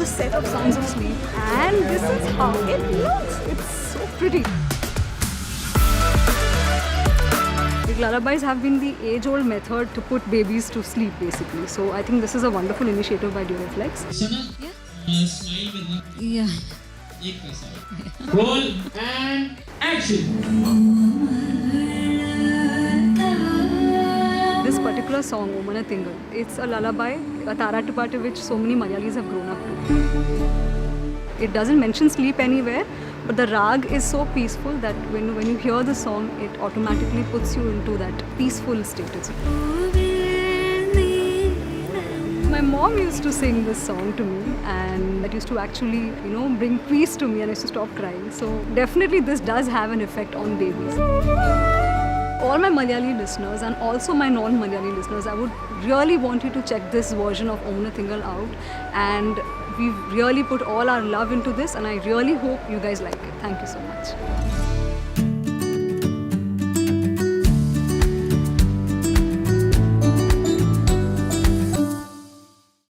set of Sounds of Sleep, and this is how it looks. It's so pretty. Like, lullabies have been the age-old method to put babies to sleep, basically. So I think this is a wonderful initiative by Duraflex. Sana, smile करना. Yeah. एक पैसा. Roll and action. This particular song, Omana Tingal, it's a lullaby, a taratuppa to which so many Malayalis have grown up to. It doesn't mention sleep anywhere, but the rag is so peaceful that when you hear the song, it automatically puts you into that peaceful state. My mom used to sing this song to me, and that used to actually, bring peace to me, and I used to stop crying. So definitely this does have an effect on babies. All my Malayali listeners and also my non-Malayali listeners, I would really want you to check this version of Omana Tingal out, and we've really put all our love into this, and I really hope you guys like it. Thank you so much.